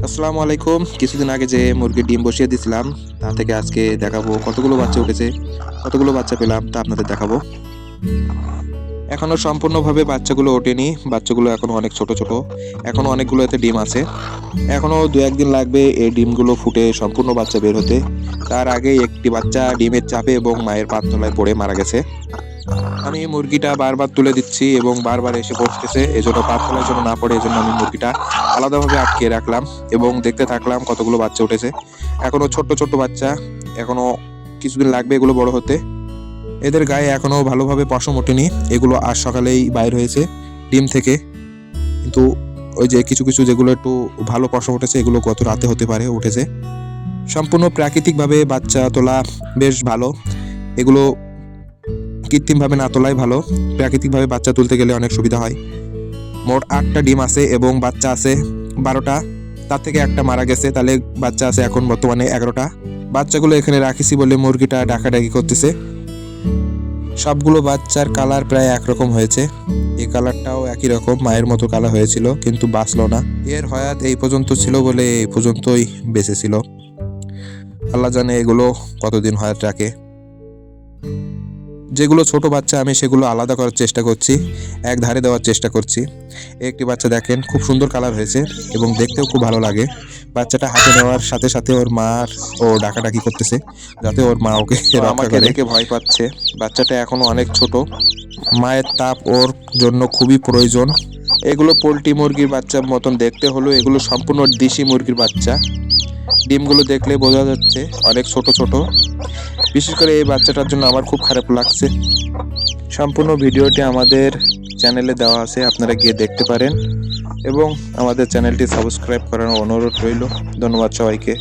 আসসালামু আলাইকুম। কিছুদিন আগে যে মুরগির ডিম বসিয়ে দিয়েছিলাম, তা থেকে আজকে দেখাবো কতগুলো বাচ্চা উঠেছে, কতগুলো বাচ্চা পেলাম তা আপনাদের দেখাবো। এখনো সম্পূর্ণভাবে বাচ্চাগুলো ওঠেনি, বাচ্চাগুলো এখনো অনেক ছোট ছোট, এখনো অনেকগুলো এতে ডিম আছে। এখনো 2-1 দিন লাগবে এই ডিমগুলো ফুটে সম্পূর্ণ বাচ্চা বের হতে। তার আগেই একটি বাচ্চা ডিমের চাপে এবং মায়ের পায়ের তলায় পড়ে মারা গেছে। আমি মুরগিটা বারবার তুলে দিচ্ছি এবং বারবার এসে বসতেছে, এজন্য পাততলায় যেন না পড়ে, এজন্য আমি মুরগিটা আলাদাভাবে আটকে রাখলাম এবং দেখতে থাকলাম কতগুলো বাচ্চা উঠেছে। এখনো ছোট্ট ছোট্ট বাচ্চা, এখনো কিছুদিন লাগবে এগুলো বড় হতে। এদের গায়ে এখনো ভালোভাবে পশম ওঠেনি, এগুলো আজ সকালেই বাইর হয়েছে ডিম থেকে। কিন্তু ওই যে কিছু কিছু যেগুলো একটু ভালো পশম উঠেছে, এগুলো গত রাতে হতে পারে উঠেছে। সম্পূর্ণ প্রাকৃতিকভাবে বাচ্চা তোলা বেশ ভালো। এগুলো কৃত্রিমভাবে না তোলাই ভালো। প্রাকৃতিকভাবে বাচ্চা তুলতে গেলে অনেক সুবিধা হয়। মোট 8টা ডিম আছে এবং বাচ্চা আছে 12টা। তার থেকে একটা মারা গেছে, তাহলে বাচ্চা আছে এখন বর্তমানে 11টা। বাচ্চাগুলো এখানে রাখিছি বলে মুরগিটা ডাকাডাকি করতেছে। সবগুলো বাচ্চার কালার প্রায় একরকম হয়েছে। এই কালারটাও একই রকম মায়ের মতো কালার হয়েছিল, কিন্তু বাঁচলো না। এর হয়াত এই পর্যন্ত ছিল বলে এই পর্যন্তই বেঁচে ছিল। আল্লাহ জানে এগুলো কতদিন হয়াত রাখে। যেগুলো ছোট বাচ্চা আমি সেগুলো আলাদা করার চেষ্টা করছি, এক ধারে দেওয়ার চেষ্টা করছি। একটি বাচ্চা দেখেন খুব সুন্দর কালার হয়েছে এবং দেখতেও খুব ভালো লাগে। বাচ্চাটা হাতে নেওয়ার সাথে সাথে ওর মার ও ডাকাডাকি করতেছে যাতে ওর মা ওকে রক্ষা করে। দেখে ভয় পাচ্ছে। বাচ্চাটা এখনো অনেক ছোট, মায়ের তাপ ওর জন্য খুবই প্রয়োজন। এগুলো পোল্ট্রি মুরগির বাচ্চার মতন দেখতে হলেও এগুলো সম্পূর্ণ দেশি মুরগির বাচ্চা। ডিমগুলো দেখলে বোঝা যাচ্ছে অনেক ছোট ছোট। বিশেষ করে এই বাচ্চাটার জন্য আমার খুব খারাপ লাগছে। সম্পূর্ণ ভিডিওটি আমাদের চ্যানেলে দেওয়া আছে, আপনারা গিয়ে দেখতে পারেন এবং আমাদের চ্যানেলটি সাবস্ক্রাইব করার অনুরোধ রইল। ধন্যবাদ সবাইকে।